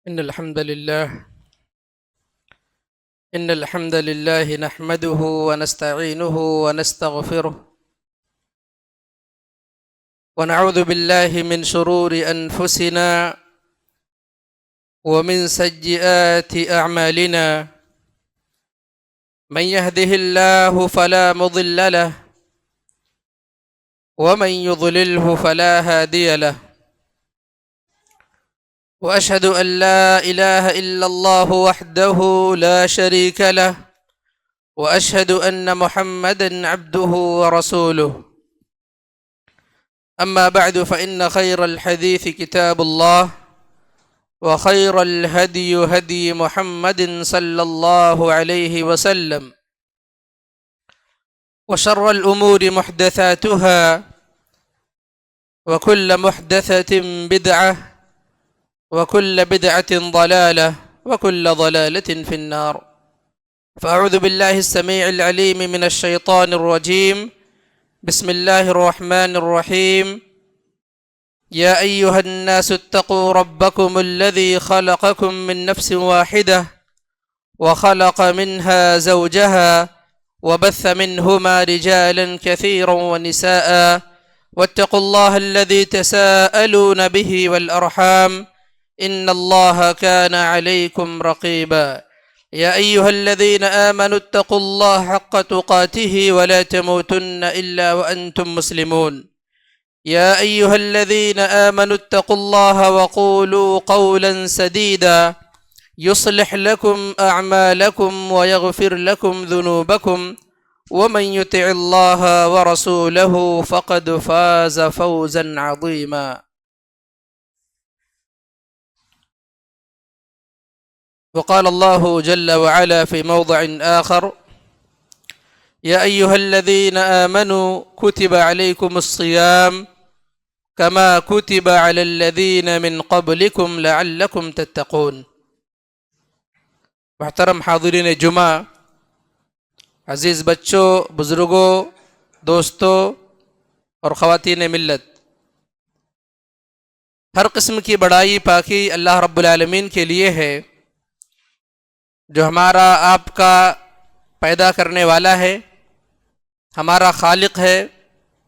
إن الحمد لله نحمده ونستعينه ونستغفره ونعوذ بالله من شرور أنفسنا ومن سيئات أعمالنا من يهده الله فلا مضل له ومن يضلله فلا هادي له وأشهد أن لا إله إلا الله وحده لا شريك له وأشهد أن محمدًا عبده ورسوله أما بعد فإن خير الحديث كتاب الله وخير الهدي هدي محمد صلى الله عليه وسلم وشر الأمور محدثاتها وكل محدثة بدعة وكل بدعة ضلالة وكل ضلالة في النار فأعوذ بالله السميع العليم من الشيطان الرجيم بسم الله الرحمن الرحيم يا أيها الناس اتقوا ربكم الذي خلقكم من نفس واحدة وخلق منها زوجها وبث منهما رجالا كثيرا ونساء واتقوا الله الذي تساءلون به والأرحام إن الله كان عليكم رقيبا يا أيها الذين آمنوا اتقوا الله حق تقاته ولا تموتن إلا وأنتم مسلمون يا أيها الذين آمنوا اتقوا الله وقولوا قولا سديدا يصلح لكم أعمالكم ويغفر لكم ذنوبكم ومن يطع الله ورسوله فقد فاز فوزا عظيما وقال الله جل وعلا في موضع آخر يا أيها الذين آمنوا كتب عليكم الصيام كما كتب على الذين من قبلكم لعلكم تتقون محترم حاضرین جمعہ، عزیز بچوں، بزرگوں، دوستوں اور خواتین ملت، ہر قسم کی بڑائی پاکی اللہ رب العالمین کے لیے ہے جو ہمارا آپ کا پیدا کرنے والا ہے، ہمارا خالق ہے،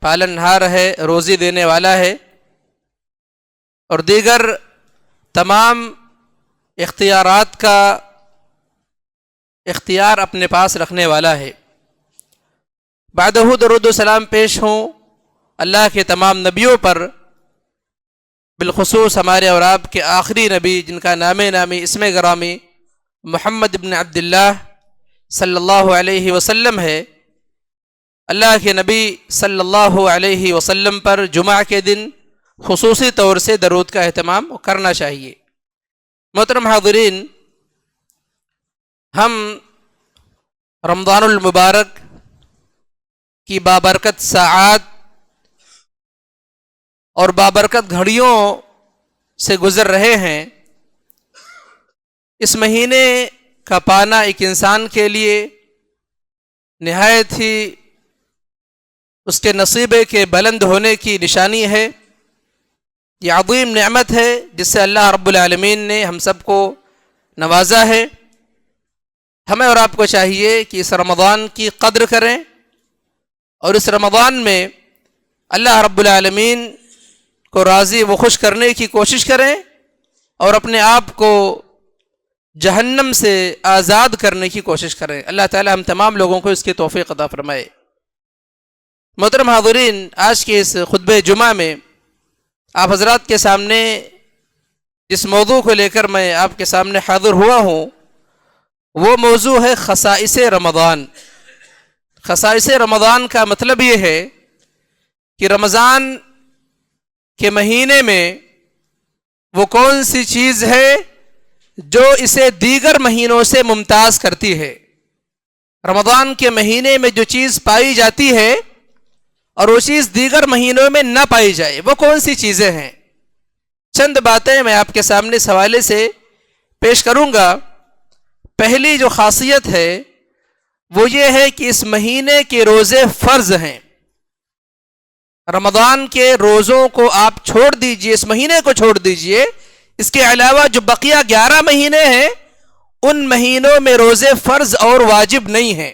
پالنہار ہے، روزی دینے والا ہے اور دیگر تمام اختیارات کا اختیار اپنے پاس رکھنے والا ہے۔ بعدہ درود و سلام پیش ہوں اللہ کے تمام نبیوں پر، بالخصوص ہمارے اور آپ کے آخری نبی جن کا نامی اسم گرامی محمد بن عبداللہ صلی اللہ علیہ وسلم ہے۔ اللہ کے نبی صلی اللہ علیہ وسلم پر جمعہ کے دن خصوصی طور سے درود کا اہتمام کرنا چاہیے۔ محترم حاضرین، ہم رمضان المبارک کی بابرکت ساعات اور بابرکت گھڑیوں سے گزر رہے ہیں۔ اس مہینے کا پانا ایک انسان کے لیے نہایت ہی اس کے نصیبے کے بلند ہونے کی نشانی ہے۔ یہ عظیم نعمت ہے جس سے اللہ رب العالمین نے ہم سب کو نوازا ہے۔ ہمیں اور آپ کو چاہیے کہ اس رمضان کی قدر کریں اور اس رمضان میں اللہ رب العالمین کو راضی و خوش کرنے کی کوشش کریں اور اپنے آپ کو جہنم سے آزاد کرنے کی کوشش کریں۔ اللہ تعالی ہم تمام لوگوں کو اس کی توفیق عطا فرمائے۔ محترم حاضرین، آج کے اس خطبہ جمعہ میں آپ حضرات کے سامنے جس موضوع کو لے کر میں آپ کے سامنے حاضر ہوا ہوں وہ موضوع ہے خصائص رمضان۔ خصائص رمضان کا مطلب یہ ہے کہ رمضان کے مہینے میں وہ کون سی چیز ہے جو اسے دیگر مہینوں سے ممتاز کرتی ہے۔ رمضان کے مہینے میں جو چیز پائی جاتی ہے اور وہ چیز دیگر مہینوں میں نہ پائی جائے، وہ کون سی چیزیں ہیں؟ چند باتیں میں آپ کے سامنے اس حوالے سے پیش کروں گا۔ پہلی جو خاصیت ہے وہ یہ ہے کہ اس مہینے کے روزے فرض ہیں۔ رمضان کے روزوں کو آپ چھوڑ دیجئے، اس مہینے کو چھوڑ دیجئے، اس کے علاوہ جو بقیہ 11 مہینے ہیں ان مہینوں میں روزے فرض اور واجب نہیں ہیں۔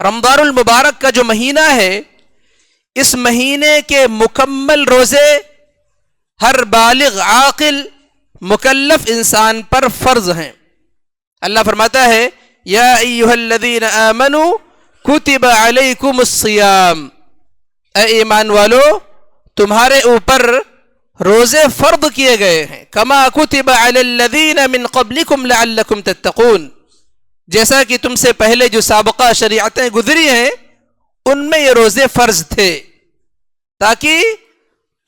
رمضان المبارک کا جو مہینہ ہے اس مہینے کے مکمل روزے ہر بالغ عاقل مکلف انسان پر فرض ہیں۔ اللہ فرماتا ہے یا ایھا الذین آمنوا کتب علیکم الصیام، اے ایمان والو تمہارے اوپر روزے فرض کیے گئے ہیں، کما کتب علی الذین من قبلکم لعلکم تتقون، جیسا کہ تم سے پہلے جو سابقہ شریعتیں گزری ہیں ان میں یہ روزے فرض تھے تاکہ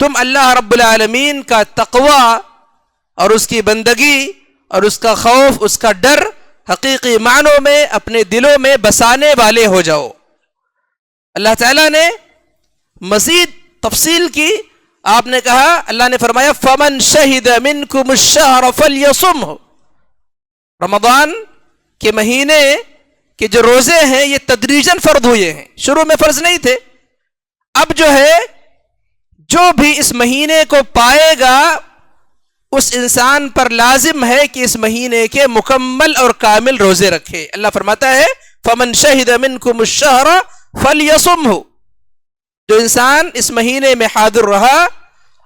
تم اللہ رب العالمین کا تقوی اور اس کی بندگی اور اس کا خوف، اس کا ڈر حقیقی معنوں میں اپنے دلوں میں بسانے والے ہو جاؤ۔ اللہ تعالیٰ نے مزید تفصیل کی، آپ نے کہا، اللہ نے فرمایا فَمَنْ شَهِدَ مِنْكُمُ الشَّهْرَ فَلْيَصُمْهُ، رمضان کے مہینے کے جو روزے ہیں یہ تدریجاً فرض ہوئے ہیں، شروع میں فرض نہیں تھے۔ اب جو ہے جو بھی اس مہینے کو پائے گا اس انسان پر لازم ہے کہ اس مہینے کے مکمل اور کامل روزے رکھے۔ اللہ فرماتا ہے فَمَنْ شَهِدَ مِنْكُمُ الشَّهْرَ فَلْيَصُمْهُ، جو انسان اس مہینے میں حاضر رہا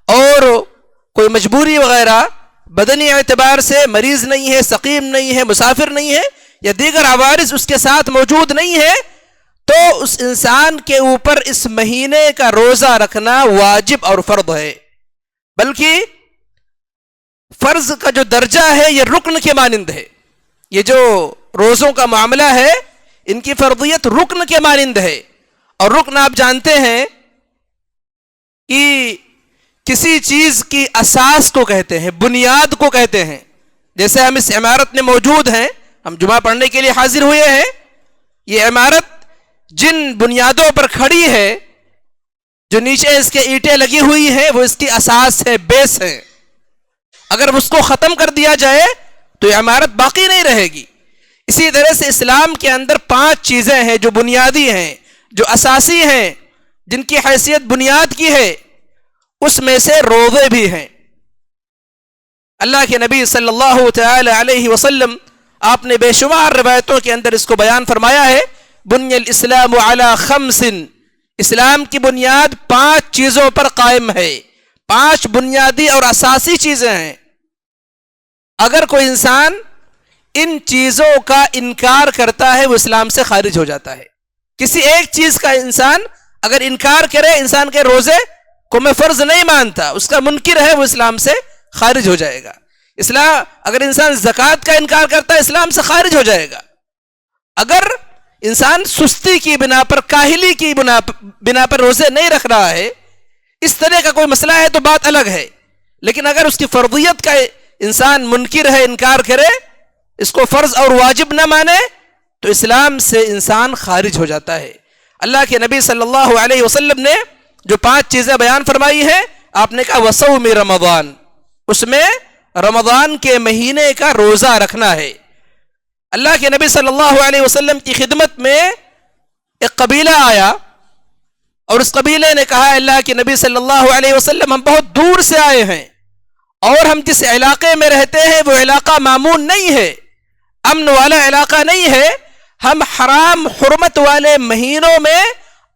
اور کوئی مجبوری وغیرہ بدنی اعتبار سے مریض نہیں ہے، سقیم نہیں ہے، مسافر نہیں ہے یا دیگر عوارض اس کے ساتھ موجود نہیں ہے تو اس انسان کے اوپر اس مہینے کا روزہ رکھنا واجب اور فرض ہے، بلکہ فرض کا جو درجہ ہے یہ رکن کے مانند ہے۔ یہ جو روزوں کا معاملہ ہے ان کی فرضیت رکن کے مانند ہے، اور رکن آپ جانتے ہیں کہ کسی چیز کی اساس کو کہتے ہیں، بنیاد کو کہتے ہیں۔ جیسے ہم اس عمارت میں موجود ہیں، ہم جمعہ پڑھنے کے لیے حاضر ہوئے ہیں، یہ عمارت جن بنیادوں پر کھڑی ہے، جو نیچے اس کے اینٹیں لگی ہوئی ہیں، وہ اس کی اساس ہے، بیس ہے۔ اگر اس کو ختم کر دیا جائے تو یہ عمارت باقی نہیں رہے گی۔ اسی طرح سے اسلام کے اندر 5 چیزیں ہیں جو بنیادی ہیں، جو اساسی ہیں، جن کی حیثیت بنیاد کی ہے، اس میں سے روزے بھی ہیں۔ اللہ کے نبی صلی اللہ تعالی علیہ وسلم آپ نے بے شمار روایتوں کے اندر اس کو بیان فرمایا ہے، بنی الاسلام علی 5، اسلام کی بنیاد 5 چیزوں پر قائم ہے، 5 بنیادی اور اساسی چیزیں ہیں۔ اگر کوئی انسان ان چیزوں کا انکار کرتا ہے وہ اسلام سے خارج ہو جاتا ہے۔ کسی ایک چیز کا انسان اگر انکار کرے، انسان کے روزے کو میں فرض نہیں مانتا، اس کا منکر ہے، وہ اسلام سے خارج ہو جائے گا۔ اگر انسان زکوٰۃ کا انکار کرتا ہے اسلام سے خارج ہو جائے گا۔ اگر انسان سستی کی بنا پر، کاہلی کی بنا پر روزے نہیں رکھ رہا ہے، اس طرح کا کوئی مسئلہ ہے تو بات الگ ہے، لیکن اگر اس کی فرضیت کا انسان منکر ہے، انکار کرے، اس کو فرض اور واجب نہ مانے تو اسلام سے انسان خارج ہو جاتا ہے۔ اللہ کے نبی صلی اللہ علیہ وسلم نے جو 5 چیزیں بیان فرمائی ہیں، آپ نے کہا وصوم رمضان، اس میں رمضان کے مہینے کا روزہ رکھنا ہے۔ اللہ کے نبی صلی اللہ علیہ وسلم کی خدمت میں ایک قبیلہ آیا اور اس قبیلے نے کہا اللہ کے نبی صلی اللہ علیہ وسلم ہم بہت دور سے آئے ہیں اور ہم جس علاقے میں رہتے ہیں وہ علاقہ مامون نہیں ہے، امن والا علاقہ نہیں ہے، ہم حرام حرمت والے مہینوں میں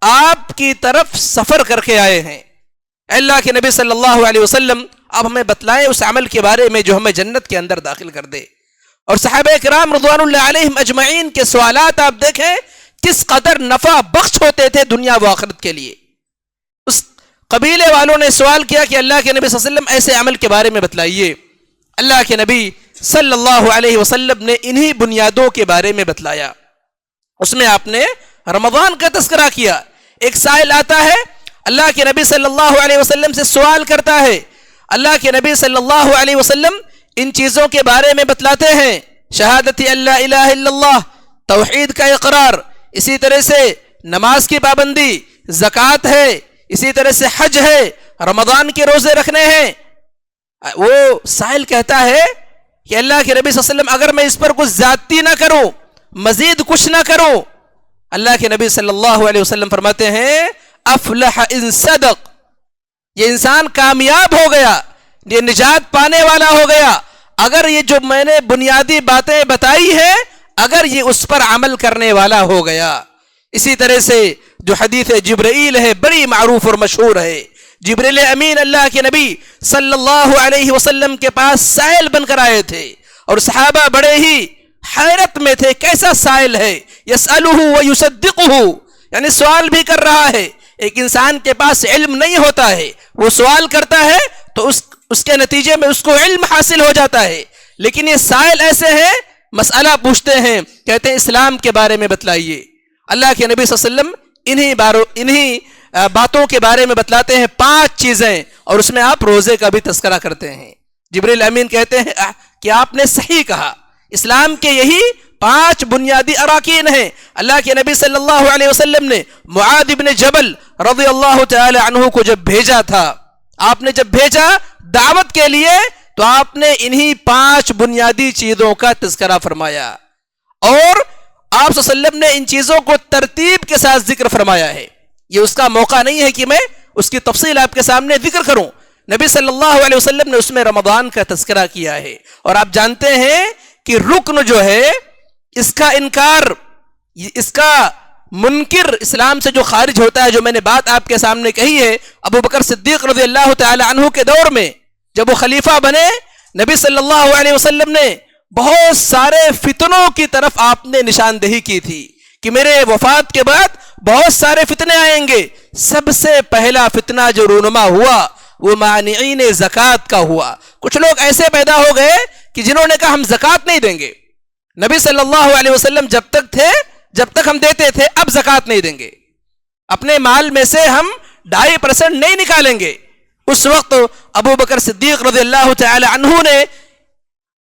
آپ کی طرف سفر کر کے آئے ہیں۔ اللہ کے نبی صلی اللہ علیہ وسلم اب ہمیں بتلائیں اس عمل کے بارے میں جو ہمیں جنت کے اندر داخل کر دے۔ اور صحابہ کرام رضوان اللہ علیہم اجمعین کے سوالات آپ دیکھیں کس قدر نفع بخش ہوتے تھے دنیا و آخرت کے لیے۔ اس قبیلے والوں نے سوال کیا کہ اللہ کے نبی صلی اللہ علیہ وسلم ایسے عمل کے بارے میں بتلائیے۔ اللہ کے نبی صلی اللہ علیہ وسلم نے انہی بنیادوں کے بارے میں بتلایا۔ اس میں آپ نے رمضان کا تذکرہ کیا۔ ایک سائل آتا ہے، اللہ کے نبی صلی اللہ علیہ وسلم سے سوال کرتا ہے، اللہ کے نبی صلی اللہ علیہ وسلم ان چیزوں کے بارے میں بتلاتے ہیں، شہادت اللہ الہ الا اللہ، توحید کا اقرار، اسی طرح سے نماز کی پابندی، زکوٰۃ ہے، اسی طرح سے حج ہے، رمضان کے روزے رکھنے ہیں۔ وہ سائل کہتا ہے کہ اللہ کے نبی صلی اللہ علیہ وسلم اگر میں اس پر کچھ زیادتی نہ کروں، مزید کچھ نہ کروں، اللہ کے نبی صلی اللہ علیہ وسلم فرماتے ہیں افلح ان صدق، یہ انسان کامیاب ہو گیا، یہ نجات پانے والا ہو گیا اگر یہ جو میں نے بنیادی باتیں بتائی ہیں اگر یہ اس پر عمل کرنے والا ہو گیا. اسی طرح سے جو حدیث جبرائیل ہے بڑی معروف اور مشہور ہے. جبریل امین اللہ کے نبی صلی اللہ علیہ وسلم کے پاس سائل بن کر آئے تھے اور صحابہ بڑے ہی حیرت میں تھے. کیسا سائل ہے؟ یسألہ ویصدقہ، یعنی سوال بھی کر رہا ہے. ایک انسان کے پاس علم نہیں ہوتا ہے، وہ سوال کرتا ہے تو اس کے نتیجے میں اس کو علم حاصل ہو جاتا ہے. لیکن یہ سائل ایسے ہیں، مسئلہ پوچھتے ہیں، کہتے ہیں اسلام کے بارے میں بتلائیے. اللہ کے نبی صلی اللہ علیہ وسلم انہی باتوں کے بارے میں بتلاتے ہیں 5 چیزیں، اور اس میں آپ روزے کا بھی تذکرہ کرتے ہیں. جبریل امین کہتے ہیں کہ آپ نے صحیح کہا، اسلام کے یہی 5 بنیادی اراکین ہیں. اللہ کے نبی صلی اللہ علیہ وسلم نے معاذ بن جبل رضی اللہ تعالی عنہ کو جب بھیجا تھا، آپ نے جب بھیجا دعوت کے لیے، تو آپ نے انہی 5 بنیادی چیزوں کا تذکرہ فرمایا، اور آپ صلی اللہ علیہ وسلم نے ان چیزوں کو ترتیب کے ساتھ ذکر فرمایا ہے. یہ اس کا موقع نہیں ہے کہ میں اس کی تفصیل آپ کے سامنے ذکر کروں. نبی صلی اللہ علیہ وسلم نے اس میں رمضان کا تذکرہ کیا ہے. اور آپ جانتے ہیں کہ رکن جو ہے اس کا انکار، اس کا منکر اسلام سے جو خارج ہوتا ہے، جو میں نے بات آپ کے سامنے کہی ہے، ابو بکر صدیق رضی اللہ تعالی عنہ کے دور میں جب وہ خلیفہ بنے، نبی صلی اللہ علیہ وسلم نے بہت سارے فتنوں کی طرف آپ نے نشاندہی کی تھی کہ میرے وفات کے بعد بہت سارے فتنے آئیں گے. سب سے پہلا فتنہ جو رونما ہوا وہ مانعین زکوٰۃ کا ہوا. کچھ لوگ ایسے پیدا ہو گئے کہ جنہوں نے کہا ہم زکوٰۃ نہیں دیں گے. نبی صلی اللہ علیہ وسلم جب تک تھے، جب تک ہم دیتے تھے، اب زکوٰۃ نہیں دیں گے، اپنے مال میں سے ہم 2.5% نہیں نکالیں گے. اس وقت ابو بکر صدیق رضی اللہ تعالی عنہ نے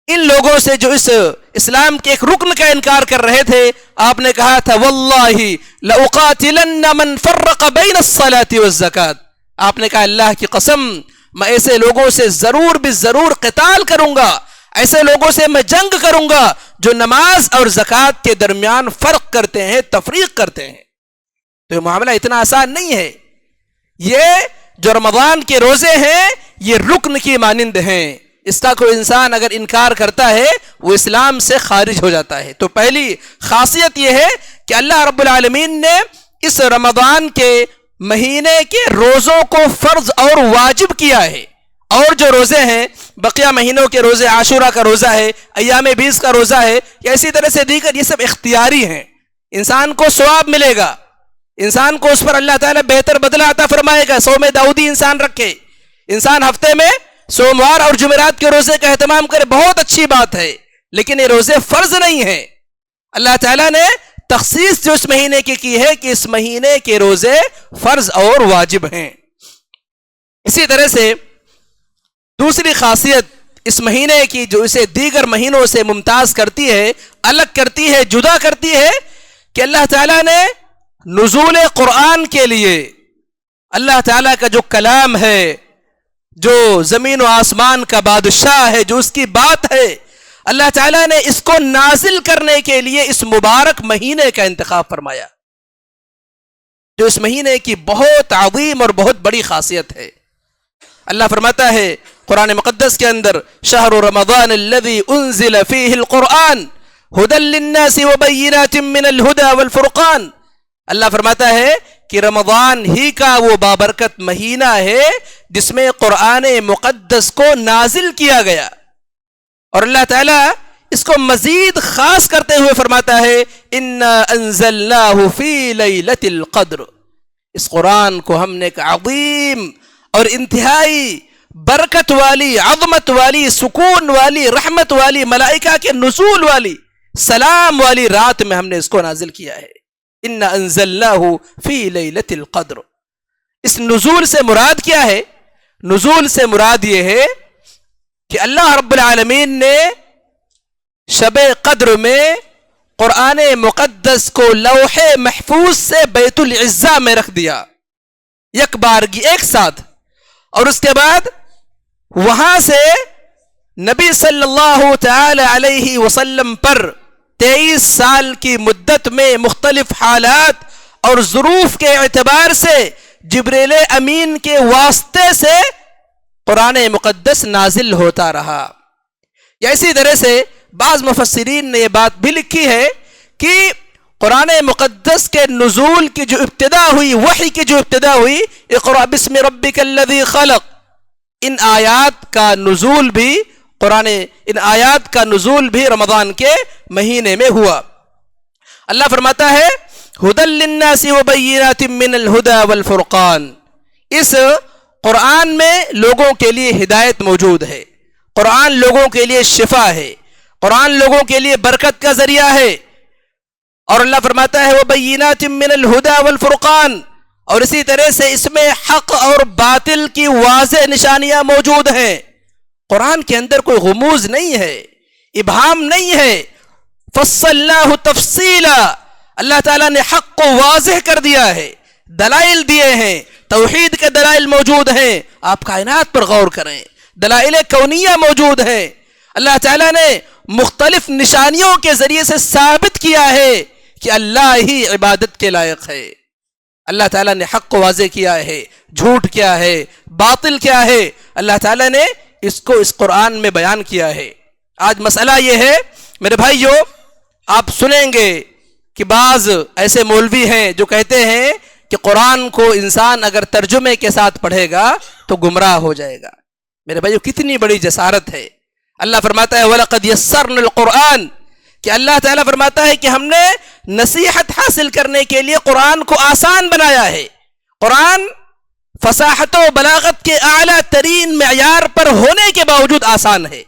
ان لوگوں سے جو اس اسلام کے ایک رکن کا انکار کر رہے تھے، آپ نے کہا تھا واللہ لأقاتلن من فرق بین الصلاة والزکاة. آپ نے کہا اللہ کی قسم میں ایسے لوگوں سے ضرور بھی ضرور قتال کروں گا، ایسے لوگوں سے میں جنگ کروں گا جو نماز اور زکوٰۃ کے درمیان فرق کرتے ہیں، تفریق کرتے ہیں. تو یہ معاملہ اتنا آسان نہیں ہے. یہ جو رمضان کے روزے ہیں یہ رکن کی مانند ہیں. اس کا کوئی انسان اگر انکار کرتا ہے وہ اسلام سے خارج ہو جاتا ہے. تو پہلی خاصیت یہ ہے کہ اللہ رب العالمین نے اس رمضان کے مہینے کے روزوں کو فرض اور واجب کیا ہے. اور جو روزے ہیں بقیہ مہینوں کے روزے، عاشورہ کا روزہ ہے، ایام 20 کا روزہ ہے، یا اسی طرح سے دیگر، یہ سب اختیاری ہیں. انسان کو ثواب ملے گا، انسان کو اس پر اللہ تعالیٰ بہتر بدلہ عطا فرمائے گا. صوم داؤدی انسان رکھے، انسان ہفتے میں سوموار اور جمعرات کے روزے کا اہتمام کرے، بہت اچھی بات ہے، لیکن یہ روزے فرض نہیں ہیں. اللہ تعالیٰ نے تخصیص جو اس مہینے کی ہے کہ اس مہینے کے روزے فرض اور واجب ہیں. اسی طرح سے دوسری خاصیت اس مہینے کی جو اسے دیگر مہینوں سے ممتاز کرتی ہے، الگ کرتی ہے، جدا کرتی ہے، کہ اللہ تعالیٰ نے نزول قرآن کے لیے، اللہ تعالیٰ کا جو کلام ہے، جو زمین و آسمان کا بادشاہ ہے، جو اس کی بات ہے، اللہ تعالیٰ نے اس کو نازل کرنے کے لیے اس مبارک مہینے کا انتخاب فرمایا، جو اس مہینے کی بہت عظیم اور بہت بڑی خاصیت ہے. اللہ فرماتا ہے قرآن مقدس کے اندر شہر رمضان الذي انزل فيه القرآن هدى للناس وبينات من الهدى والفرقان. اللہ فرماتا ہے کہ رمضان ہی کا وہ بابرکت مہینہ ہے جس میں قرآن مقدس کو نازل کیا گیا. اور اللہ تعالیٰ اس کو مزید خاص کرتے ہوئے فرماتا ہے انا انزلناه فی لیلۃ القدر. اس قرآن کو ہم نے ایک عظیم اور انتہائی برکت والی، عظمت والی، سکون والی، رحمت والی، ملائکہ کے نزول والی، سلام والی رات میں ہم نے اس کو نازل کیا ہے. انا انزلناه فی لیلۃ القدر. اس نزول سے مراد کیا ہے؟ نزول سے مراد یہ ہے کہ اللہ رب العالمین نے شب قدر میں قرآن مقدس کو لوح محفوظ سے بیت العزہ میں رکھ دیا، یک بارگی ایک ساتھ، اور اس کے بعد وہاں سے نبی صلی اللہ تعالی علیہ وسلم پر 23 سال کی مدت میں مختلف حالات اور ظروف کے اعتبار سے جبریل امین کے واسطے سے قرآن مقدس نازل ہوتا رہا. یا اسی طرح سے بعض مفسرین نے یہ بات بھی لکھی ہے کہ قرآن مقدس کے نزول کی جو ابتدا ہوئی، وحی کی جو ابتدا ہوئی، اقرأ بسم ربک الذی خلق، ان آیات کا نزول بھی رمضان کے مہینے میں ہوا. اللہ فرماتا ہے ھدی للناس وبینات من الہدی والفرقان، اس قرآن میں لوگوں کے لیے ہدایت موجود ہے، قرآن لوگوں کے لیے شفا ہے، قرآن لوگوں کے لیے برکت کا ذریعہ ہے. اور اللہ فرماتا ہے وبینات من الہدی والفرقان، اور اسی طرح سے اس میں حق اور باطل کی واضح نشانیاں موجود ہیں. قرآن کے اندر کوئی غموض نہیں ہے، ابہام نہیں ہے. فصلناہ تفصیلا، اللہ تعالیٰ نے حق کو واضح کر دیا ہے، دلائل دیے ہیں، توحید کے دلائل موجود ہیں. آپ کائنات پر غور کریں، دلائل کونیہ موجود ہیں. اللہ تعالیٰ نے مختلف نشانیوں کے ذریعے سے ثابت کیا ہے کہ اللہ ہی عبادت کے لائق ہے. اللہ تعالیٰ نے حق کو واضح کیا ہے، جھوٹ کیا ہے، باطل کیا ہے، اللہ تعالیٰ نے اس کو اس قرآن میں بیان کیا ہے. آج مسئلہ یہ ہے میرے بھائیو، آپ سنیں گے کہ بعض ایسے مولوی ہیں جو کہتے ہیں کہ قرآن کو انسان اگر ترجمے کے ساتھ پڑھے گا تو گمراہ ہو جائے گا. میرے بھائیو کتنی بڑی جسارت ہے. اللہ فرماتا ہے وَلَقَدْ يَسَّرْنَا الْقُرْآنَ، کہ اللہ تعالیٰ فرماتا ہے کہ ہم نے نصیحت حاصل کرنے کے لیے قرآن کو آسان بنایا ہے. قرآن فصاحت و بلاغت کے اعلیٰ ترین معیار پر ہونے کے باوجود آسان ہے.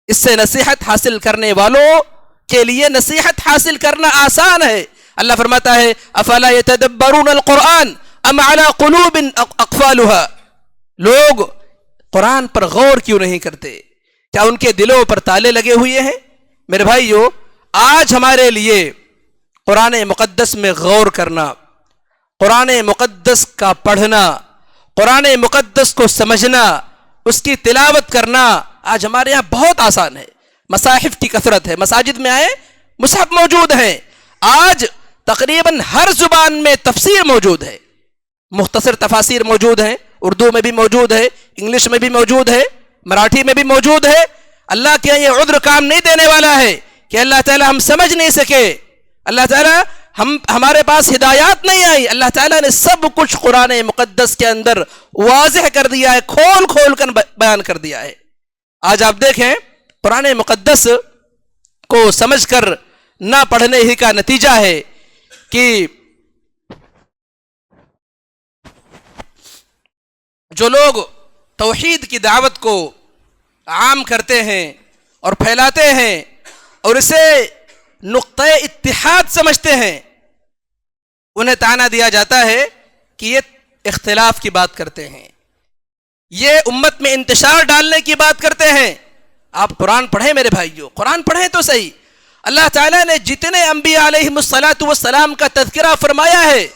اس سے نصیحت حاصل کرنے والوں کے لیے نصیحت حاصل کرنا آسان ہے. اللہ فرماتا ہے افلا يتدبرون القرآن ام على قلوب اقفالها، لوگ قرآن پر غور کیوں نہیں کرتے؟ کیا ان کے دلوں پر تالے لگے ہوئے ہیں؟ میرے بھائیو، آج ہمارے لیے قرآن مقدس میں غور کرنا، قرآن مقدس کا پڑھنا، قرآن مقدس کو سمجھنا، اس کی تلاوت کرنا آج ہمارے یہاں بہت آسان ہے. مصاحف کی کثرت ہے، مساجد میں آئے مصحف موجود ہیں. آج تقریباً ہر زبان میں تفسیر موجود ہے، مختصر تفاسیر موجود ہیں، اردو میں بھی موجود ہے، انگلش میں بھی موجود ہے، مراٹھی میں بھی موجود ہے. اللہ کے یہ عذر کام نہیں دینے والا ہے کہ اللہ تعالیٰ ہم سمجھ نہیں سکے، اللہ تعالیٰ ہمارے پاس ہدایات نہیں آئی. اللہ تعالیٰ نے سب کچھ قرآن مقدس کے اندر واضح کر دیا ہے، کھول کھول کر بیان کر دیا ہے. آج آپ دیکھیں قرآن مقدس کو سمجھ کر نہ پڑھنے ہی کا نتیجہ ہے کہ جو لوگ توحید کی دعوت کو عام کرتے ہیں اور پھیلاتے ہیں اور اسے نقطۂ اتحاد سمجھتے ہیں، انہیں طعنہ دیا جاتا ہے کہ یہ اختلاف کی بات کرتے ہیں، یہ امت میں انتشار ڈالنے کی بات کرتے ہیں. آپ قرآن پڑھیں میرے بھائیو، قرآن پڑھیں تو صحیح. اللہ تعالیٰ نے جتنے انبیاء علیہم الصلاۃ کا تذکرہ فرمایا ہے،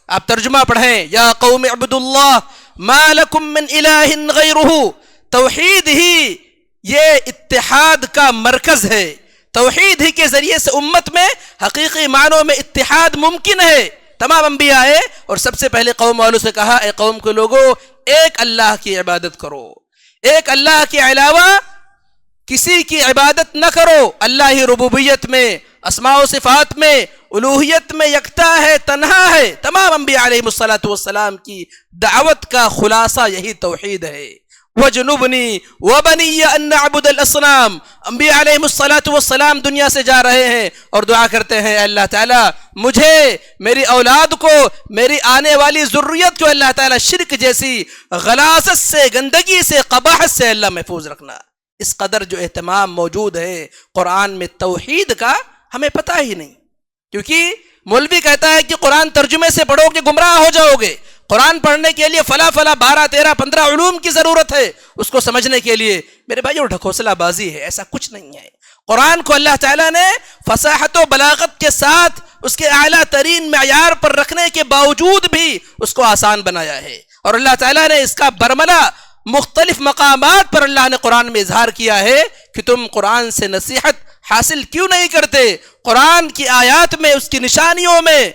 آپ ترجمہ پڑھیں یا قوم اعبدوا اللہ ما لکم من الہ غیرہ. توحید ہی یہ اتحاد کا مرکز ہے، توحید ہی کے ذریعے سے امت میں حقیقی معنوں میں اتحاد ممکن ہے. تمام انبیاء آئے اور سب سے پہلے قوم والوں سے کہا اے قوم کے لوگوں، ایک اللہ کی عبادت کرو، ایک اللہ کے علاوہ کسی کی عبادت نہ کرو. اللہ ہی ربوبیت میں، اسماء و صفات میں، الوہیت میں یکتا ہے، تنہا ہے. تمام انبیاء علیہم السلام کی دعوت کا خلاصہ یہی توحید ہے. وَجْنُبْنِي وَبَنِيَّ أَن نَعْبُدَ الْأَصْنَامَ. انبیاء علیہم السلام دنیا سے جا رہے ہیں اور دعا کرتے ہیں اللہ تعالیٰ مجھے، میری اولاد کو، میری آنے والی ذریت کو اللہ تعالیٰ شرک جیسی غلاظت سے، گندگی سے، قباحت سے اللہ محفوظ رکھنا. اس قدر جو اہتمام موجود ہے قرآن میں توحید کا، ہمیں پتہ ہی نہیں. کیونکہ مولوی کہتا ہے کہ قرآن ترجمے سے پڑھو کہ گمراہ ہو جاؤ گے. قرآن پڑھنے کے لیے فلاں 12 13 15 علوم کی ضرورت ہے اس کو سمجھنے کے لیے. میرے بھائیو ڈھکوسلہ بازی ہے، ایسا کچھ نہیں ہے. قرآن کو اللہ تعالیٰ نے فصاحت و بلاغت کے ساتھ اس کے اعلیٰ ترین معیار پر رکھنے کے باوجود بھی اس کو آسان بنایا ہے. اور اللہ تعالیٰ نے اس کا برملا مختلف مقامات پر اللہ نے قرآن میں اظہار کیا ہے کہ تم قرآن سے نصیحت حاصل کیوں نہیں کرتے، قرآن کی آیات میں، اس کی نشانیوں میں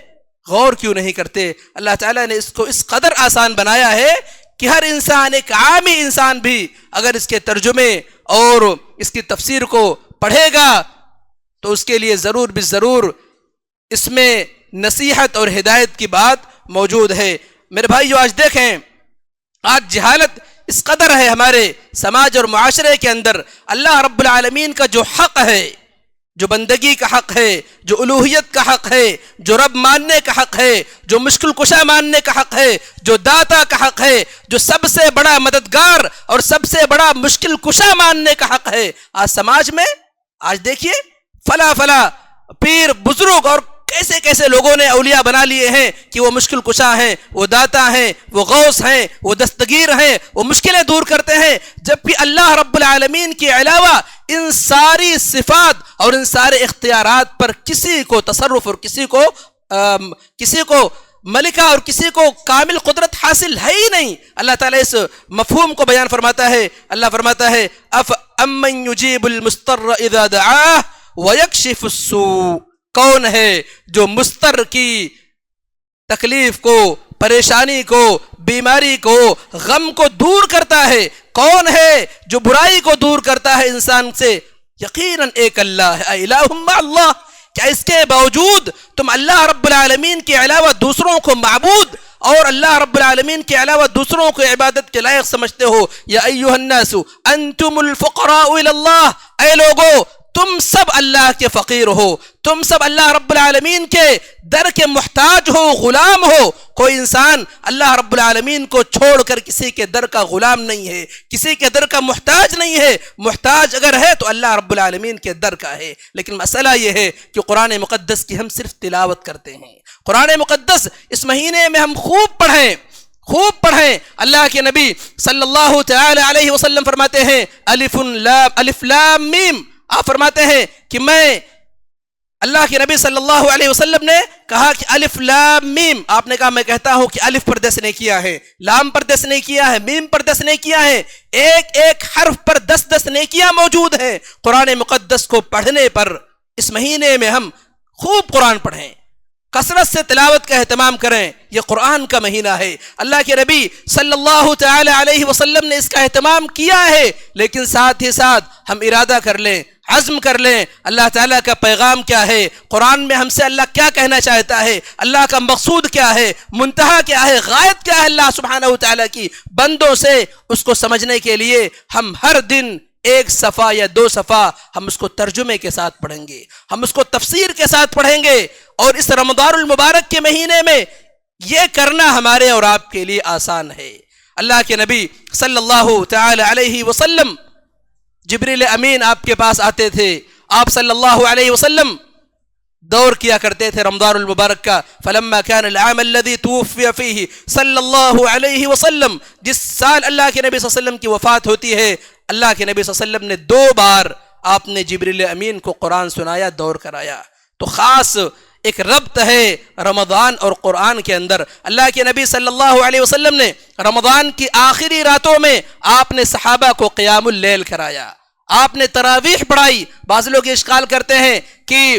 غور کیوں نہیں کرتے. اللہ تعالیٰ نے اس کو اس قدر آسان بنایا ہے کہ ہر انسان، ایک عامی انسان بھی اگر اس کے ترجمے اور اس کی تفسیر کو پڑھے گا تو اس کے لیے ضرور بالضرور اس میں نصیحت اور ہدایت کی بات موجود ہے۔ میرے بھائیو، آج دیکھیں، آج جہالت اس قدر ہے ہمارے سماج اور معاشرے کے اندر۔ اللہ رب العالمین کا جو حق ہے، جو بندگی کا حق ہے، جو الوہیت کا حق ہے، جو رب ماننے کا حق ہے، جو مشکل کشا ماننے کا حق ہے، جو داتا کا حق ہے، جو سب سے بڑا مددگار اور سب سے بڑا مشکل کشا ماننے کا حق ہے، آج سماج میں آج دیکھیے فلا پیر بزرگ اور کیسے کیسے لوگوں نے اولیاء بنا لیے ہیں کہ وہ مشکل کشا ہیں، وہ داتا ہیں، وہ غوث ہیں، وہ دستگیر ہیں، وہ مشکلیں دور کرتے ہیں، جبکہ اللہ رب العالمین کے علاوہ ان ساری صفات اور ان سارے اختیارات پر کسی کو تصرف اور کسی کو ملکہ اور کسی کو کامل قدرت حاصل ہے ہی نہیں۔ اللہ تعالیٰ اس مفہوم کو بیان فرماتا ہے۔ اللہ فرماتا ہے امن یجیب المضطر اذا دعاہ ویکشف السوء، کون ہے جو مضطر کی تکلیف کو، پریشانی کو، بیماری کو، غم کو دور کرتا ہے؟ کون ہے جو برائی کو دور کرتا ہے انسان سے؟ یقیناً ایک اللہ ہے۔ الہ مع اللہ، کیا اس کے باوجود تم اللہ رب العالمین کے علاوہ دوسروں کو معبود اور اللہ رب العالمین کے علاوہ دوسروں کو عبادت کے لائق سمجھتے ہو؟ یا ایھا الناس انتم الفقراء الی اللہ، اے لوگو تم سب اللہ کے فقیر ہو، تم سب اللہ رب العالمین کے در کے محتاج ہو، غلام ہو۔ کوئی انسان اللہ رب العالمین کو چھوڑ کر کسی کے در کا غلام نہیں ہے، کسی کے در کا محتاج نہیں ہے۔ محتاج اگر ہے تو اللہ رب العالمین کے در کا ہے۔ لیکن مسئلہ یہ ہے کہ قرآن مقدس کی ہم صرف تلاوت کرتے ہیں، قرآن مقدس اس مہینے میں ہم خوب پڑھیں۔ اللہ کے نبی صلی اللہ تعالی علیہ وسلم فرماتے ہیں الف لام میم، آپ فرماتے ہیں کہ اللہ کے نبی صلی اللہ علیہ وسلم نے کہا کہ الف لام میم، آپ نے کہا میں کہتا ہوں کہ الف پر 10 نے کیا ہے، لام پر 10 نے کیا ہے، میم پر 10 نے کیا ہے، ایک ایک حرف پر 10 نیکیاں موجود ہیں۔ قرآن مقدس کو پڑھنے پر اس مہینے میں ہم خوب قرآن پڑھیں، کثرت سے تلاوت کا اہتمام کریں۔ یہ قرآن کا مہینہ ہے، اللہ کے نبی صلی اللہ تعالی علیہ وسلم نے اس کا اہتمام کیا ہے، لیکن ساتھ ہی ساتھ ہم ارادہ کر لیں، عزم کر لیں، اللہ تعالیٰ کا پیغام کیا ہے، قرآن میں ہم سے اللہ کیا کہنا چاہتا ہے، اللہ کا مقصود کیا ہے، منتہا کیا ہے، غایت کیا ہے اللہ سبحانہ وتعالیٰ کی بندوں سے، اس کو سمجھنے کے لیے ہم ہر دن 1 صفحہ یا 2 صفحہ ہم اس کو ترجمے کے ساتھ پڑھیں گے، ہم اس کو تفسیر کے ساتھ پڑھیں گے۔ اور اس رمضان المبارک کے مہینے میں یہ کرنا ہمارے اور آپ کے لیے آسان ہے۔ اللہ کے نبی صلی اللہ تعالی علیہ وسلم، جبریل امین آپ کے پاس آتے تھے، آپ صلی اللہ علیہ وسلم دور کیا کرتے تھے رمضان المبارک کا۔ فلما كان العام الذي توفي فيه صلی اللہ علیہ وسلم، جس سال اللہ کے نبی صلی اللہ علیہ وسلم کی وفات ہوتی ہے، اللہ کے نبی صلی اللہ علیہ وسلم نے 2 بار آپ نے جبریل امین کو قرآن سنایا، دور کرایا۔ تو خاص ایک ربط ہے رمضان اور قرآن کے اندر۔ اللہ کے نبی صلی اللہ علیہ وسلم نے رمضان کی آخری راتوں میں آپ نے صحابہ کو قیام اللیل کرایا، آپ نے تراویح پڑھائی۔ بعض لوگ اشکال کرتے ہیں کہ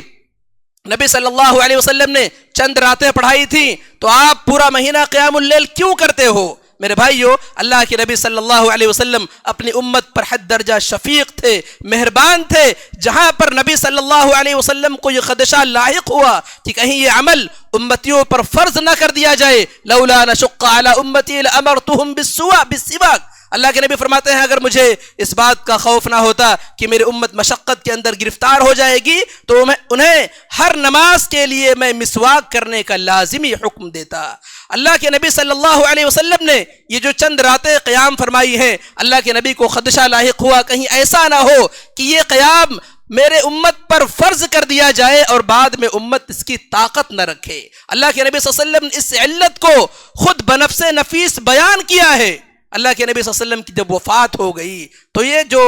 نبی صلی اللہ علیہ وسلم نے چند راتیں پڑھائی تھیں تو آپ پورا مہینہ قیام اللیل کیوں کرتے ہو؟ میرے بھائیو، اللہ کے نبی صلی اللہ علیہ وسلم اپنی امت پر حد درجہ شفیق تھے، مہربان تھے۔ جہاں پر نبی صلی اللہ علیہ وسلم کو یہ خدشہ لاحق ہوا کہ کہیں یہ عمل امتیوں پر فرض نہ کر دیا جائے، لولا نشق علی امتی لامرتهم بالسواک، اللہ کے نبی فرماتے ہیں اگر مجھے اس بات کا خوف نہ ہوتا کہ میری امت مشقت کے اندر گرفتار ہو جائے گی تو انہیں ہر نماز کے لیے میں مسواک کرنے کا لازمی حکم دیتا۔ اللہ کے نبی صلی اللہ علیہ وسلم نے یہ جو چند راتیں قیام فرمائی ہیں، اللہ کے نبی کو خدشہ لاحق ہوا کہیں ایسا نہ ہو کہ یہ قیام میرے امت پر فرض کر دیا جائے اور بعد میں امت اس کی طاقت نہ رکھے۔ اللہ کے نبی صلی اللہ علیہ وسلم نے اس علت کو خود بنفس نفیس بیان کیا ہے۔ اللہ کے نبی صلی اللہ علیہ وسلم کی جب وفات ہو گئی تو یہ جو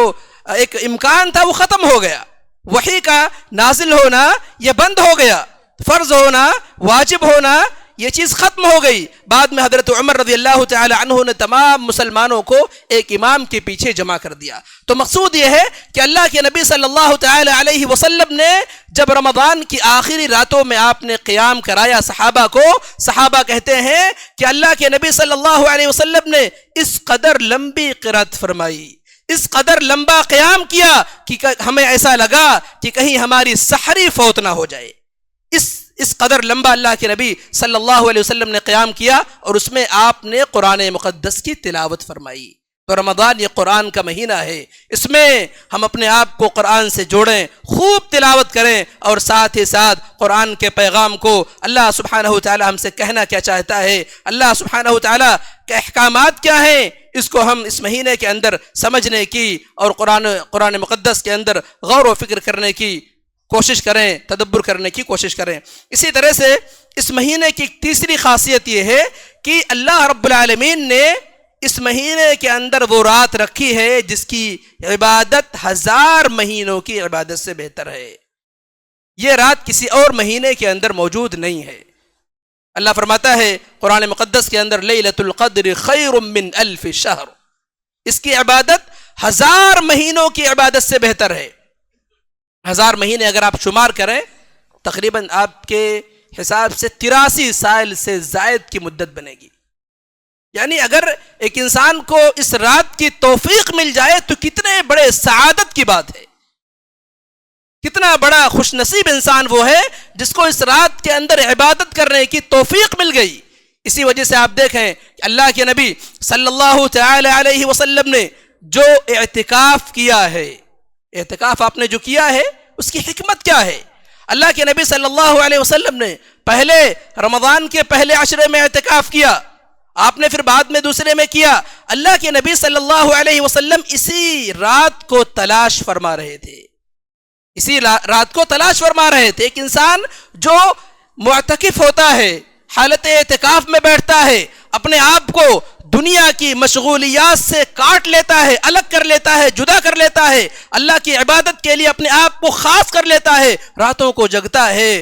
ایک امکان تھا وہ ختم ہو گیا، وحی کا نازل ہونا یہ بند ہو گیا، فرض ہونا، واجب ہونا یہ چیز ختم ہو گئی. بعد میں حضرت عمر رضی اللہ تعالی عنہ نے تمام مسلمانوں کو ایک امام کے پیچھے جمع کر دیا. تو مقصود یہ ہے کہ اللہ کے نبی صلی اللہ تعالی علیہ وسلم نے جب رمضان کی آخری راتوں میں آپ نے قیام کرایا صحابہ کو، صحابہ کہتے ہیں کہ اللہ کے نبی صلی اللہ علیہ وسلم نے اس قدر لمبی قرات فرمائی، اس قدر لمبا قیام کیا کہ ہمیں ایسا لگا کہ کہیں ہماری سحری فوت نہ ہو جائے. اس قدر لمبا اللہ کے نبی صلی اللہ علیہ وسلم نے قیام کیا، اور اس میں آپ نے قرآن مقدس کی تلاوت فرمائی. تو رمضان یہ قرآن کا مہینہ ہے، اس میں ہم اپنے آپ کو قرآن سے جوڑیں، خوب تلاوت کریں، اور ساتھ ہی ساتھ قرآن کے پیغام کو اللہ سبحانہ وتعالی ہم سے کہنا کیا چاہتا ہے، اللہ سبحانہ وتعالی کے احکامات کیا ہیں، اس کو ہم اس مہینے کے اندر سمجھنے کی اور قرآن مقدس کے اندر غور و فکر کرنے کی کوشش کریں، تدبر کرنے کی کوشش کریں. اسی طرح سے اس مہینے کی تیسری خاصیت یہ ہے کہ اللہ رب العالمین نے اس مہینے کے اندر وہ رات رکھی ہے جس کی عبادت 1000 مہینوں کی عبادت سے بہتر ہے. یہ رات کسی اور مہینے کے اندر موجود نہیں ہے. اللہ فرماتا ہے قرآن مقدس کے اندر لیلۃ القدر خیر من 1000 شہر، اس کی عبادت 1000 مہینوں کی عبادت سے بہتر ہے. 1000 مہینے اگر آپ شمار کریں تقریباً آپ کے حساب سے 83 سال سے زائد کی مدت بنے گی. یعنی اگر ایک انسان کو اس رات کی توفیق مل جائے تو کتنے بڑے سعادت کی بات ہے، کتنا بڑا خوش نصیب انسان وہ ہے جس کو اس رات کے اندر عبادت کرنے کی توفیق مل گئی. اسی وجہ سے آپ دیکھیں کہ اللہ کے نبی صلی اللہ تعالی علیہ وسلم نے جو اعتکاف کیا ہے، اعتکاف آپ نے جو کیا ہے اس کی حکمت کیا ہے. اللہ کے نبی صلی اللہ علیہ وسلم نے پہلے رمضان کے پہلے عشرے میں اعتکاف کیا، آپ نے پھر بعد میں دوسرے میں کیا. اللہ کے نبی صلی اللہ علیہ وسلم اسی رات کو تلاش فرما رہے تھے، اسی رات کو تلاش فرما رہے تھے. ایک انسان جو معتکف ہوتا ہے، حالت اعتکاف میں بیٹھتا ہے، اپنے آپ کو دنیا کی مشغولیات سے کاٹ لیتا ہے، الگ کر لیتا ہے، جدا کر لیتا ہے، اللہ کی عبادت کے لیے اپنے آپ کو خاص کر لیتا ہے، راتوں کو جگتا ہے،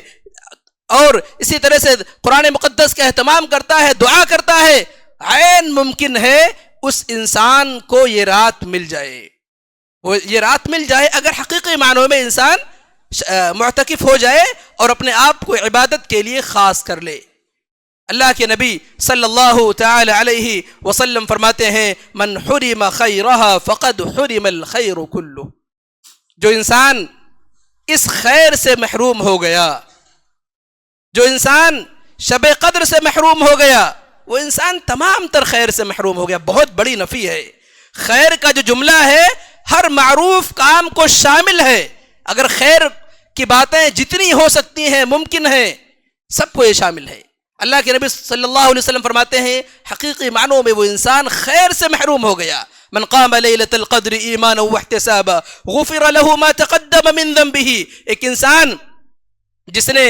اور اسی طرح سے قرآن مقدس کا اہتمام کرتا ہے، دعا کرتا ہے. عین ممکن ہے اس انسان کو یہ رات مل جائے، وہ یہ رات مل جائے اگر حقیقی معنوں میں انسان معتکف ہو جائے اور اپنے آپ کو عبادت کے لیے خاص کر لے. اللہ کے نبی صلی اللہ تعالی علیہ وسلم فرماتے ہیں من حرم خیرها فقد حرم الخیر کلہ، جو انسان اس خیر سے محروم ہو گیا، جو انسان شب قدر سے محروم ہو گیا، وہ انسان تمام تر خیر سے محروم ہو گیا. بہت بڑی نفی ہے. خیر کا جو جملہ ہے ہر معروف کام کو شامل ہے. اگر خیر کی باتیں جتنی ہو سکتی ہیں ممکن ہے سب کو یہ شامل ہے. اللہ کے نبی صلی اللہ علیہ وسلم فرماتے ہیں حقیقی معنوں میں وہ انسان خیر سے محروم ہو گیا. من قام لیلۃ القدر ایمانا واحتسابا غفر له ما تقدم من ذنبه، ایک انسان جس نے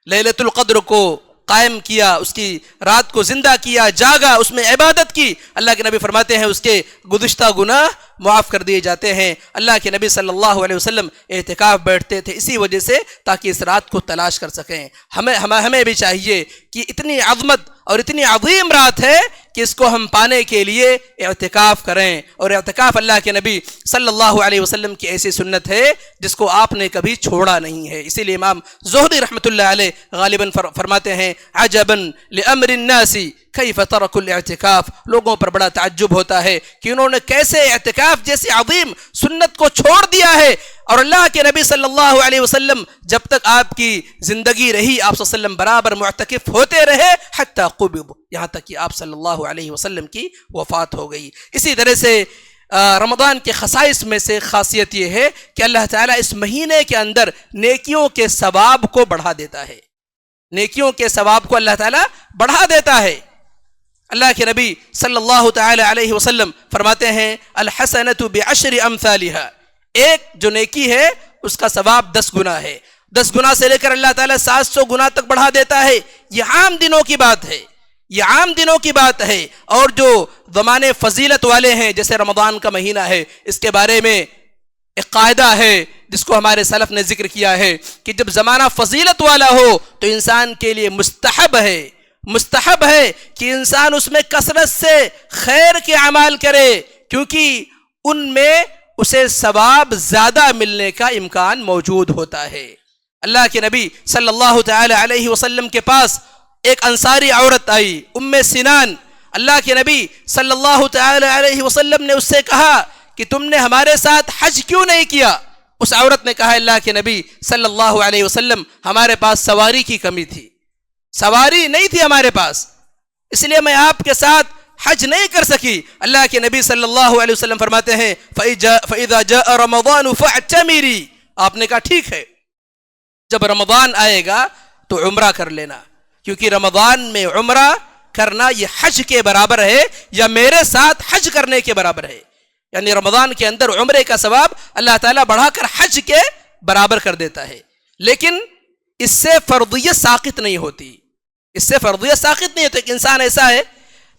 لیلۃ القدر کو قائم کیا، اس کی رات کو زندہ کیا، جاگا، اس میں عبادت کی، اللہ کے نبی فرماتے ہیں اس کے گزشتہ گناہ معاف کر دیے جاتے ہیں. اللہ کے نبی صلی اللہ علیہ وسلم اعتکاف بیٹھتے تھے اسی وجہ سے تاکہ اس رات کو تلاش کر سکیں. ہمیں بھی چاہیے کہ اتنی عظمت اور اتنی عظیم رات ہے کہ اس کو ہم پانے کے لیے اعتکاف کریں. اور اعتکاف اللہ کے نبی صلی اللہ علیہ وسلم کی ایسی سنت ہے جس کو آپ نے کبھی چھوڑا نہیں ہے. اسی لیے امام زہری رحمۃ اللہ علیہ غالباً فرماتے ہیں عجباً لامر الناس کیف ترکوا الاعتکاف، لوگوں پر بڑا تعجب ہوتا ہے کہ انہوں نے کیسے اعتکاف جیسی عظیم سنت کو چھوڑ دیا ہے. اور اللہ کے نبی صلی اللہ علیہ وسلم جب تک آپ کی زندگی رہی آپ صلی اللہ علیہ وسلم برابر معتکف ہوتے رہے حتی قبض، یہاں تک کہ آپ صلی اللہ علیہ وسلم کی وفات ہو گئی. اسی طرح سے رمضان کے خصائص میں سے خاصیت یہ ہے کہ اللہ تعالیٰ اس مہینے کے اندر نیکیوں کے ثواب کو بڑھا دیتا ہے. نیکیوں کے ثواب کو اللہ تعالیٰ بڑھا دیتا ہے. اللہ کے نبی صلی اللہ تعالی علیہ وسلم فرماتے ہیں الحسنۃ بعشر امثالها، ایک جو نیکی ہے اس کا ثواب 10 گنا ہے. 10 گنا سے لے کر اللہ تعالیٰ 700 گنا تک بڑھا دیتا ہے. یہ عام دنوں کی بات ہے، یہ عام دنوں کی بات ہے. اور جو زمانے فضیلت والے ہیں جیسے رمضان کا مہینہ ہے، اس کے بارے میں ایک قاعدہ ہے جس کو ہمارے سلف نے ذکر کیا ہے کہ جب زمانہ فضیلت والا ہو تو انسان کے لیے مستحب ہے کہ انسان اس میں کثرت سے خیر کے اعمال کرے، کیونکہ ان میں اسے ثواب زیادہ ملنے کا امکان موجود ہوتا ہے۔ اللہ کے نبی صلی اللہ تعالی علیہ وسلم کے پاس ایک انصاری عورت آئی، ام سنان۔ اللہ کے نبی صلی اللہ تعالی علیہ وسلم نے اس سے کہا کہ تم نے ہمارے ساتھ حج کیوں نہیں کیا؟ اس عورت نے کہا اللہ کے نبی صلی اللہ علیہ وسلم ہمارے پاس سواری کی کمی تھی، سواری نہیں تھی ہمارے پاس، اس لیے میں آپ کے ساتھ حج نہیں کر سکی۔ اللہ کے نبی صلی اللہ علیہ وسلم فرماتے ہیں فَإِذَا جَاءَ رَمَضَانُ فَاعْتَمِرِي، آپ نے کہا ٹھیک ہے، جب رمضان آئے گا تو عمرہ کر لینا، کیونکہ رمضان میں عمرہ کرنا یہ حج کے برابر ہے یا میرے ساتھ حج کرنے کے برابر ہے، یعنی رمضان کے اندر عمرے کا ثواب اللہ تعالیٰ بڑھا کر حج کے برابر کر دیتا ہے، لیکن اس سے فرضیت ساقط نہیں ہوتی، ایک انسان ایسا ہے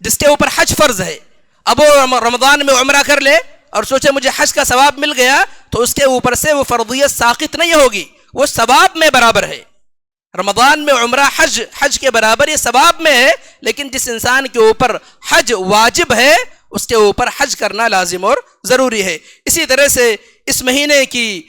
جس کے اوپر حج فرض ہے، اب وہ رمضان میں عمرہ کر لے اور سوچے مجھے حج کا ثواب مل گیا، تو اس کے اوپر سے وہ فرضیت ساقط نہیں ہوگی، وہ ثواب میں برابر ہے۔ رمضان میں عمرہ حج کے برابر یہ ثواب میں ہے، لیکن جس انسان کے اوپر حج واجب ہے اس کے اوپر حج کرنا لازم اور ضروری ہے۔ اسی طرح سے اس مہینے کی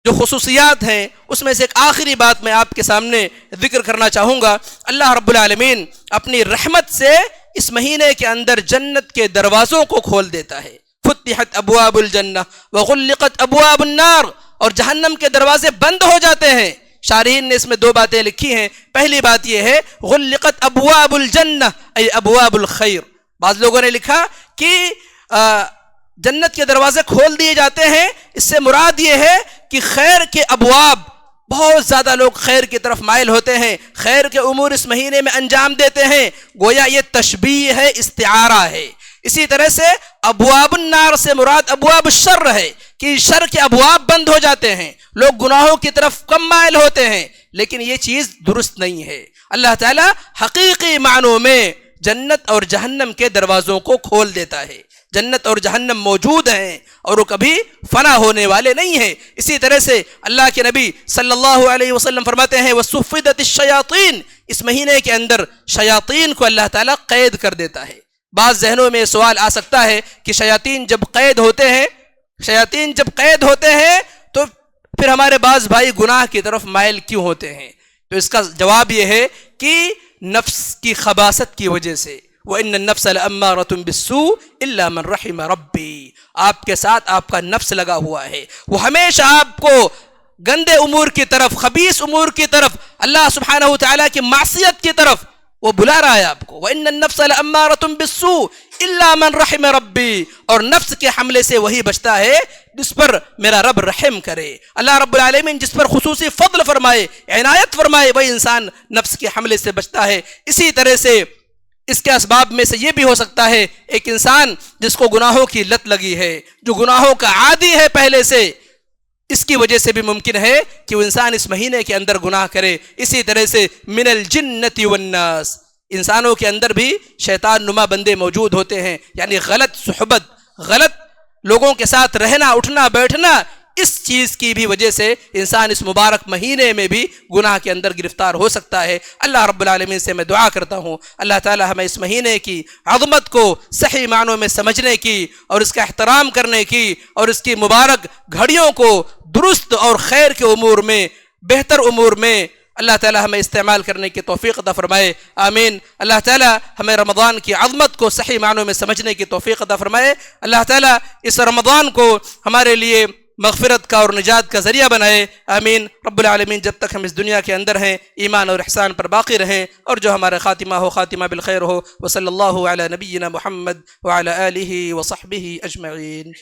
جو خصوصیات ہیں اس میں سے ایک آخری بات میں آپ کے سامنے ذکر کرنا چاہوں گا۔ اللہ رب العالمین اپنی رحمت سے اس مہینے کے اندر جنت کے دروازوں کو کھول دیتا ہے، فتحت ابواب الجنہ وغلقت ابواب النار، اور جہنم کے دروازے بند ہو جاتے ہیں۔ شارحین نے اس میں دو باتیں لکھی ہیں، پہلی بات یہ ہے غلقت ابواب الجنہ ای ابواب الخیر، بعض لوگوں نے لکھا کہ جنت کے دروازے کھول دیے جاتے ہیں، اس سے مراد یہ ہے کہ خیر کے ابواب، بہت زیادہ لوگ خیر کی طرف مائل ہوتے ہیں، خیر کے امور اس مہینے میں انجام دیتے ہیں، گویا یہ تشبیہ ہے، استعارہ ہے۔ اسی طرح سے ابواب النار سے مراد ابواب الشر ہے کہ شر کے ابواب بند ہو جاتے ہیں، لوگ گناہوں کی طرف کم مائل ہوتے ہیں، لیکن یہ چیز درست نہیں ہے۔ اللہ تعالیٰ حقیقی معنوں میں جنت اور جہنم کے دروازوں کو کھول دیتا ہے، جنت اور جہنم موجود ہیں اور وہ کبھی فنا ہونے والے نہیں ہیں۔ اسی طرح سے اللہ کے نبی صلی اللہ علیہ وسلم فرماتے ہیں وَصُفِّدَتِ الشَّيَاطِينَ، اس مہینے کے اندر شیاطین کو اللہ تعالیٰ قید کر دیتا ہے۔ بعض ذہنوں میں سوال آ سکتا ہے کہ شیاطین جب قید ہوتے ہیں تو پھر ہمارے بعض بھائی گناہ کی طرف مائل کیوں ہوتے ہیں؟ تو اس کا جواب یہ ہے کہ نفس کی خباثت کی وجہ سے، وَإِنَّ النَّفْسَ لَأَمَّارَةٌ بِالسُّوءِ إِلَّا مَنْ رَحِمَ رَبِّي، آپ کے ساتھ آپ کا نفس لگا ہوا ہے، وہ ہمیشہ آپ کو گندے امور کی طرف، خبیث امور کی طرف، اللہ سبحانہ وتعالیٰ کی معصیت کی طرف وہ بلا رہا ہے آپ کو۔ وَإِنَّ النَّفْسَ لَأَمَّارَةٌ بِالسُّوءِ إِلَّا مَنْ رَحِمَ رَبِّي، اور نفس کے حملے سے وہی بچتا ہے جس پر میرا رب رحم کرے۔ اللہ رب العالمین جس پر خصوصی فضل فرمائے، عنایت فرمائے، وہی انسان نفس کے حملے سے بچتا ہے۔ اسی طرح سے اس کے اسباب میں سے یہ بھی ہو سکتا ہے ایک انسان جس کو گناہوں کی لت لگی ہے، جو گناہوں کا عادی ہے پہلے سے، اس کی وجہ سے بھی ممکن ہے کہ وہ انسان اس مہینے کے اندر گناہ کرے۔ اسی طرح سے من الجنت والناس، انسانوں کے اندر بھی شیطان نما بندے موجود ہوتے ہیں، یعنی غلط صحبت، غلط لوگوں کے ساتھ رہنا اٹھنا بیٹھنا، اس چیز کی بھی وجہ سے انسان اس مبارک مہینے میں بھی گناہ کے اندر گرفتار ہو سکتا ہے۔ اللہ رب العالمین سے میں دعا کرتا ہوں اللہ تعالی ہمیں اس مہینے کی عظمت کو صحیح معنوں میں سمجھنے کی اور اس کا احترام کرنے کی اور اس کی مبارک گھڑیوں کو درست اور خیر کے امور میں، بہتر امور میں اللہ تعالی ہمیں استعمال کرنے کی توفیق عطا فرمائے، آمین۔ اللہ تعالی ہمیں رمضان کی عظمت کو صحیح معنوں میں سمجھنے کی توفیق عطا فرمائے۔ اللہ تعالی اس رمضان کو ہمارے لیے مغفرت کا اور نجات کا ذریعہ بنائے، آمین۔ رب العالمین جب تک ہم اس دنیا کے اندر ہیں ایمان اور احسان پر باقی رہیں، اور جو ہمارا خاتمہ ہو خاتمہ بالخیر ہو، وصلی اللہ علی نبینا محمد وعلی آلہ وصحبہ اجمعین۔